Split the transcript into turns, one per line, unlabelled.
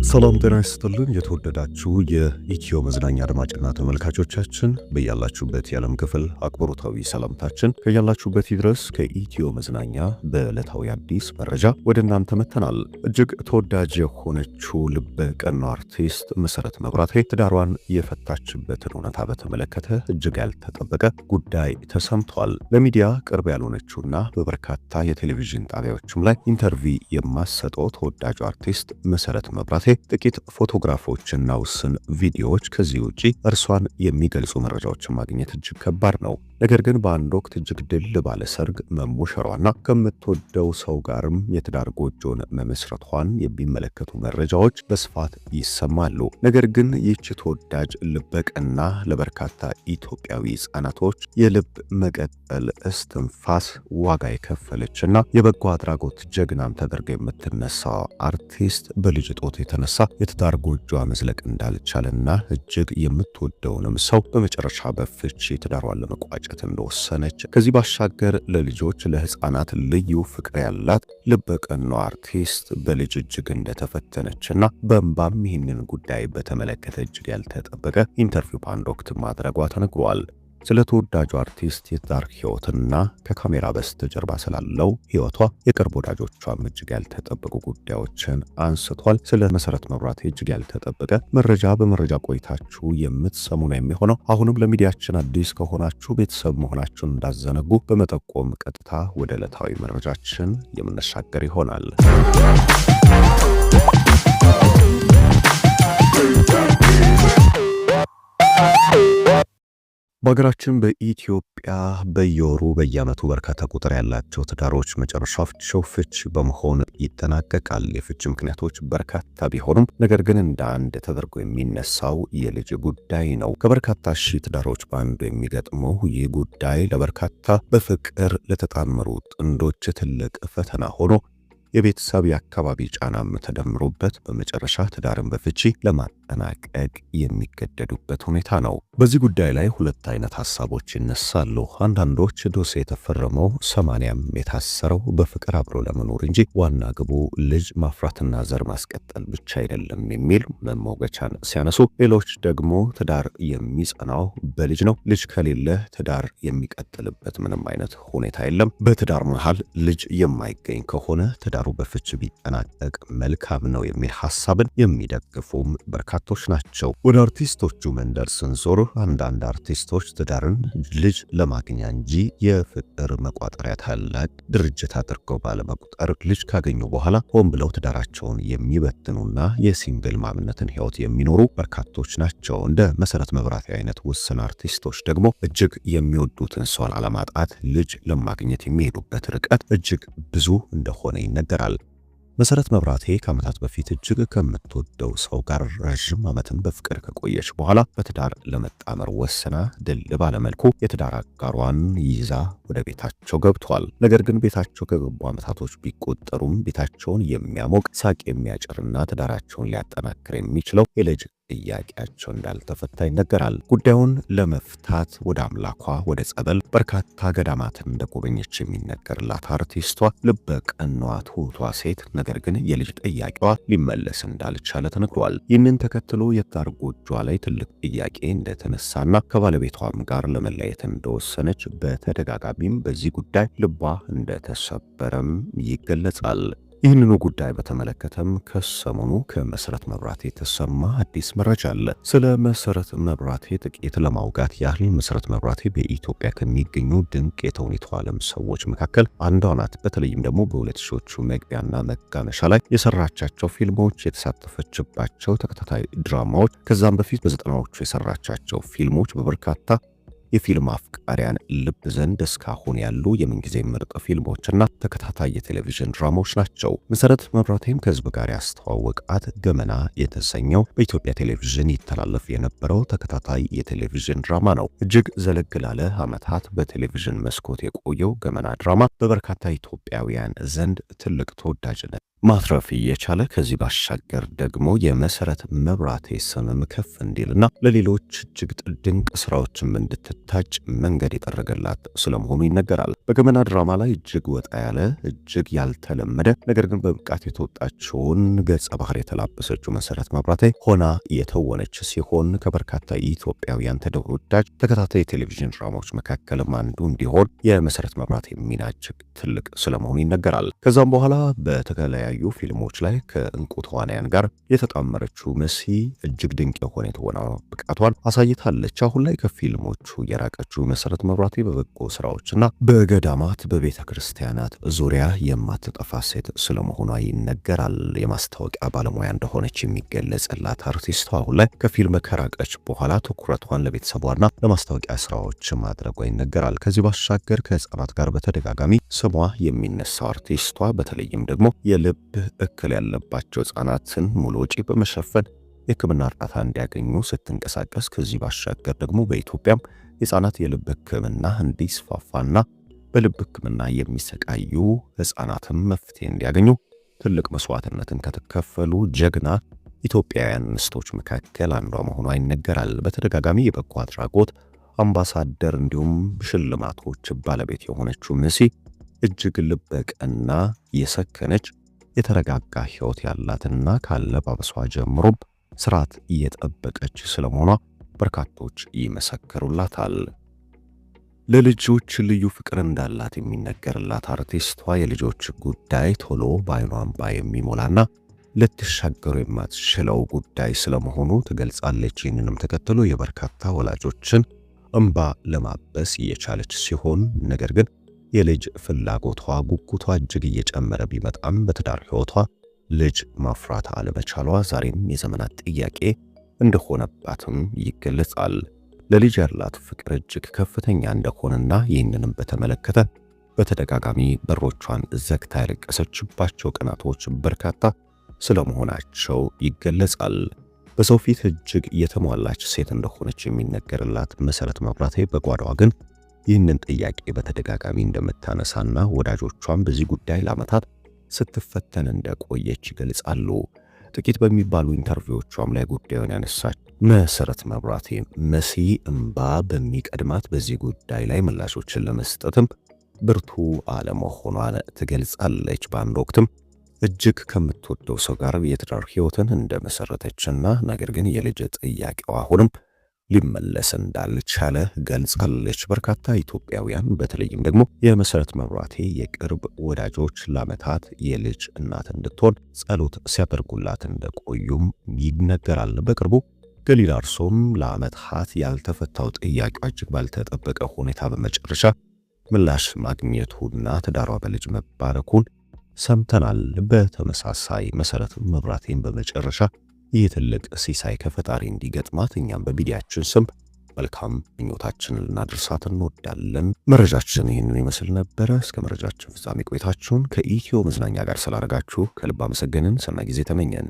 ሰላም ጤና ይስጥልን። የተወደዳችሁ የኢትዮ መዝናኛ አድማጭና ተመልካቾቻችን በያላችሁበት የዓለም ክፍል አክብሮታዊ ሰላምታችን ከያላችሁበት ይድረስ። ከኢትዮ መዝናኛ በዕለታዊ አዲስ መረጃ ወደ እናንተ መጥተናል። እጅግ ተወዳጅ የሆነችው ልበ ቀና አርቲስት መሰረት መብራቴ ትዳሯን የፈታችበትን እውነታ በተመለከተ እጅግ ያልተጠበቀ ጉዳይ ተሰምቷል። ለሚዲያ ቅርብ ያልሆነችውና በበርካታ የቴሌቪዥን ጣቢያዎችም ላይ ኢንተርቪው የማሰጠው ተወዳጁ አርቲስት መሰረት መብራቴ ጥቂት ፎቶግራፎችና ውስን ቪዲዮዎች ከዚህ ውጪ እርሷን የሚገልጹ መረጃዎችን ማግኘት እጅግ ከባድ ነው። ነገር ግን በአንድ ወቅት እጅግ ድል ባለ ሰርግ መሞሸሯና ከምትወደው ሰው ጋርም የትዳር ጎጆን መመስረቷን የሚመለከቱ መረጃዎች በስፋት ይሰማሉ። ነገር ግን ይህች ተወዳጅ ልበቀና ለበርካታ ኢትዮጵያዊ ሕፃናቶች የልብ መቀጠል እስትንፋስ ዋጋ የከፈለችና የበጎ አድራጎት ጀግናም ተደርጋ የምትነሳው አርቲስት በልጅ ጦት የተነሳ የትዳር ጎጆ መዝለቅ እንዳልቻለና እጅግ የምትወደውንም ሰው በመጨረሻ በፍቺ ትዳሯን ለመቋጨት እንደወሰነች፣ ከዚህ ባሻገር ለልጆች ለሕፃናት ልዩ ፍቅር ያላት ልበቀናው አርቲስት በልጅ እጅግ እንደተፈተነችና በእንባም ይህንን ጉዳይ በተመለከተ እጅግ ያልተጠበቀ ኢንተርቪው በአንድ ወቅት ማድረጓ ተነግሯል። ስለ ተወዳጁ አርቲስት የትዳር ሕይወትና ከካሜራ በስተጀርባ ስላለው ሕይወቷ የቅርብ ወዳጆቿም እጅግ ያልተጠበቁ ጉዳዮችን አንስቷል። ስለ መሰረት መብራቴ እጅግ ያልተጠበቀ መረጃ በመረጃ ቆይታችሁ የምትሰሙ ነው የሚሆነው። አሁንም ለሚዲያችን አዲስ ከሆናችሁ ቤተሰብ መሆናችሁን እንዳዘነጉ በመጠቆም ቀጥታ ወደ ዕለታዊ መረጃችን የምንሻገር ይሆናል። በሀገራችን በኢትዮጵያ በየወሩ በየዓመቱ በርካታ ቁጥር ያላቸው ትዳሮች መጨረሻቸው ፍች በመሆን ይጠናቀቃል። የፍች ምክንያቶች በርካታ ቢሆኑም ነገር ግን እንደ አንድ ተደርጎ የሚነሳው የልጅ ጉዳይ ነው። ከበርካታ ሺህ ትዳሮች በአንዱ የሚገጥመው ይህ ጉዳይ ለበርካታ በፍቅር ለተጣመሩ ጥንዶች ትልቅ ፈተና ሆኖ የቤተሰብ የአካባቢ ጫናም ተደምሮበት በመጨረሻ ትዳርን በፍቺ ለማጠናቀቅ የሚገደዱበት ሁኔታ ነው። በዚህ ጉዳይ ላይ ሁለት አይነት ሐሳቦች ይነሳሉ። አንዳንዶች ዶሴ የተፈረመው 80ም የታሰረው በፍቅር አብሮ ለመኖር እንጂ ዋና ግቡ ልጅ ማፍራትና ዘር ማስቀጠል ብቻ አይደለም የሚል መሞገቻን ሲያነሱ፣ ሌሎች ደግሞ ትዳር የሚጸናው በልጅ ነው፣ ልጅ ከሌለ ትዳር የሚቀጥልበት ምንም አይነት ሁኔታ የለም፣ በትዳር መሃል ልጅ የማይገኝ ከሆነ ትዳሩ በፍች ቢጠናቀቅ መልካም ነው የሚል ሐሳብን የሚደግፉም በርካቶች ናቸው። ወደ አርቲስቶቹ መንደር ስንዞር አንዳንድ አርቲስቶች ትዳርን ልጅ ለማግኛ እንጂ የፍቅር መቋጠሪያ ታላቅ ድርጅት አድርገው ባለመቁጠር ልጅ ካገኙ በኋላ ሆን ብለው ትዳራቸውን የሚበትኑና የሲንግል ማምነትን ሕይወት የሚኖሩ በርካቶች ናቸው። እንደ መሰረት መብራቴ አይነት ውስን አርቲስቶች ደግሞ እጅግ የሚወዱትን ሰው አለማጣት ልጅ ለማግኘት የሚሄዱበት ርቀት እጅግ ብዙ እንደሆነ ይነገራል። መሰረት መብራቴ ከዓመታት በፊት እጅግ ከምትወደው ሰው ጋር ረዥም ዓመትን በፍቅር ከቆየች በኋላ በትዳር ለመጣመር ወስና ድል ባለመልኩ የትዳር አጋሯን ይዛ ወደ ቤታቸው ገብቷል። ነገር ግን ቤታቸው ከገቡ ዓመታቶች ቢቆጠሩም ቤታቸውን የሚያሞቅ ሳቅ የሚያጭርና ትዳራቸውን ሊያጠናክር የሚችለው የልጅ ጥያቄያቸው እንዳልተፈታ ይነገራል። ጉዳዩን ለመፍታት ወደ አምላኳ ወደ ጸበል በርካታ ገዳማትን እንደጎበኘች የሚነገርላት አርቲስቷ ልበቀናዋ ትሁቷ ሴት ነገር ግን የልጅ ጥያቄዋ ሊመለስ እንዳልቻለ ተነግሯል። ይህንን ተከትሎ የትዳር ጎጇ ላይ ትልቅ ጥያቄ እንደተነሳና ከባለቤቷም ጋር ለመለየት እንደወሰነች በተደጋጋሚም በዚህ ጉዳይ ልቧ እንደተሰበረም ይገለጻል። ይህንኑ ጉዳይ በተመለከተም ከሰሞኑ ከመሰረት መብራቴ የተሰማ አዲስ መረጃ አለ። ስለ መሰረት መብራቴ ጥቂት ለማውጋት ያህል መሰረት መብራቴ በኢትዮጵያ ከሚገኙ ድንቅ የተውኔቱ ዓለም ሰዎች መካከል አንዷ ናት። በተለይም ደግሞ በ2000ዎቹ መግቢያና መጋመሻ ላይ የሰራቻቸው ፊልሞች፣ የተሳተፈችባቸው ተከታታይ ድራማዎች፣ ከዛም በፊት በ90ዎቹ የሰራቻቸው ፊልሞች በበርካታ የፊልም አፍቃሪያን ልብ ዘንድ እስካሁን ያሉ የምንጊዜ ምርጥ ፊልሞችና ተከታታይ የቴሌቪዥን ድራማዎች ናቸው። መሰረት መብራቴም ከህዝብ ጋር ያስተዋወቃት ገመና የተሰኘው በኢትዮጵያ ቴሌቪዥን ይተላለፍ የነበረው ተከታታይ የቴሌቪዥን ድራማ ነው። እጅግ ዘለግ ላለ ዓመታት በቴሌቪዥን መስኮት የቆየው ገመና ድራማ በበርካታ ኢትዮጵያውያን ዘንድ ትልቅ ተወዳጅነት ማትረፍ እየቻለ ከዚህ ባሻገር ደግሞ የመሰረት መብራቴ ስምም ከፍ እንዲልና ለሌሎች እጅግ ድንቅ ስራዎችም እንድትታጭ መንገድ የጠረገላት ስለመሆኑ ይነገራል። በገመና ድራማ ላይ እጅግ ወጣ ያለ እጅግ ያልተለመደ ነገር ግን በብቃት የተወጣችውን ገጸ ባህሪ የተላበሰችው መሰረት መብራቴ ሆና የተወነች ሲሆን ከበርካታ ኢትዮጵያውያን ተወዳጅ ተከታታይ የቴሌቪዥን ድራማዎች መካከልም አንዱ እንዲሆን የመሰረት መብራቴ ሚና እጅግ ትልቅ ስለመሆኑ ይነገራል። ከዛም በኋላ በተለያዩ ፊልሞች ላይ ከእንቁ ተዋናያን ጋር የተጣመረችው መሲ እጅግ ድንቅ የሆነ የተወና ብቃቷን አሳይታለች። አሁን ላይ ከፊልሞቹ የራቀችው መሰረት መብራቴ በበጎ ስራዎችና በገዳማት በቤተ ክርስቲያናት ዙሪያ የማትጠፋ ሴት ስለመሆኗ ይነገራል። የማስታወቂያ ባለሙያ እንደሆነች የሚገለጽላት አርቲስቷ አሁን ላይ ከፊልም ከራቀች በኋላ ትኩረቷን ለቤተሰቧና ለማስታወቂያ ስራዎች ማድረጓ ይነገራል። ከዚህ ባሻገር ከህፃናት ጋር በተደጋጋሚ ስሟ የሚነሳው አርቲስቷ በተለይም ደግሞ የልብ እክል ያለባቸው ህፃናትን ሙሉ ወጪ በመሸፈን የህክምና እርዳታ እንዲያገኙ ስትንቀሳቀስ ከዚህ ባሻገር ደግሞ በኢትዮጵያም የህፃናት የልብ ህክምና እንዲስፋፋና በልብ ህክምና የሚሰቃዩ ህፃናትም መፍትሄ እንዲያገኙ ትልቅ መስዋዕትነትን ከተከፈሉ ጀግና ኢትዮጵያውያን እንስቶች መካከል አንዷ መሆኗ ይነገራል። በተደጋጋሚ የበጎ አድራጎት አምባሳደር እንዲሁም ሽልማቶች ባለቤት የሆነችው መሲ እጅግ ልበቀና የሰከነች የተረጋጋ ህይወት ያላትና ካለባበሷ ጀምሮ ስርዓት እየጠበቀች ስለመሆኗ በርካቶች ይመሰክሩላታል። ለልጆች ልዩ ፍቅር እንዳላት የሚነገርላት አርቲስቷ የልጆች ጉዳይ ቶሎ በዓይኗ እንባ የሚሞላና ልትሻገሩ የማትችለው ጉዳይ ስለመሆኑ ትገልጻለች። ይህንንም ተከትሎ የበርካታ ወላጆችን እንባ ለማበስ እየቻለች ሲሆን ነገር ግን የልጅ ፍላጎቷ ጉጉቷ እጅግ እየጨመረ ቢመጣም በትዳር ህይወቷ ልጅ ማፍራት አለመቻሏ ዛሬም የዘመናት ጥያቄ እንደሆነባትም ይገለጻል። ለልጅ ያላት ፍቅር እጅግ ከፍተኛ እንደሆነና ይህንንም በተመለከተ በተደጋጋሚ በሮቿን ዘግታ ያለቀሰችባቸው ቀናቶች በርካታ ስለመሆናቸው ይገለጻል። በሰው ፊት እጅግ የተሟላች ሴት እንደሆነች የሚነገርላት መሰረት መብራቴ በጓዳዋ ግን ይህንን ጥያቄ በተደጋጋሚ እንደምታነሳና ወዳጆቿን በዚህ ጉዳይ ለዓመታት ስትፈተን እንደቆየች ይገልጻሉ። ጥቂት በሚባሉ ኢንተርቪዎቿም ላይ ጉዳዩን ያነሳች መሰረት መብራቴ መሲ እንባ በሚቀድማት በዚህ ጉዳይ ላይ ምላሾችን ለመስጠትም ብርቱ አለመሆኗን ትገልጻለች። በአንድ ወቅትም እጅግ ከምትወደው ሰው ጋር የትዳር ህይወትን እንደመሰረተችና ነገር ግን የልጅ ጥያቄዋ አሁንም ሊመለስ እንዳልቻለ ገልጻለች። በርካታ ኢትዮጵያውያን በተለይም ደግሞ የመሰረት መብራቴ የቅርብ ወዳጆች ለዓመታት የልጅ እናት እንድትሆን ጸሎት ሲያደርጉላት እንደቆዩም ይነገራል። በቅርቡ ገሊላ አርሶም ለዓመታት ያልተፈታው ጥያቄዋ እጅግ ባልተጠበቀ ሁኔታ በመጨረሻ ምላሽ ማግኘቱና ትዳሯ በልጅ መባረኩን ሰምተናል። በተመሳሳይ መሰረት መብራቴን በመጨረሻ ይህ ትልቅ ሲሳይ ከፈጣሪ እንዲገጥማት እኛም በሚዲያችን ስም መልካም ምኞታችንን ልናደርሳት እንወዳለን። መረጃችን ይህንን ይመስል ነበረ። እስከ መረጃችን ፍጻሜ ቆይታችሁን ከኢትዮ መዝናኛ ጋር ስላደረጋችሁ ከልብ አመሰገንን። ሰናይ ጊዜ ተመኘን።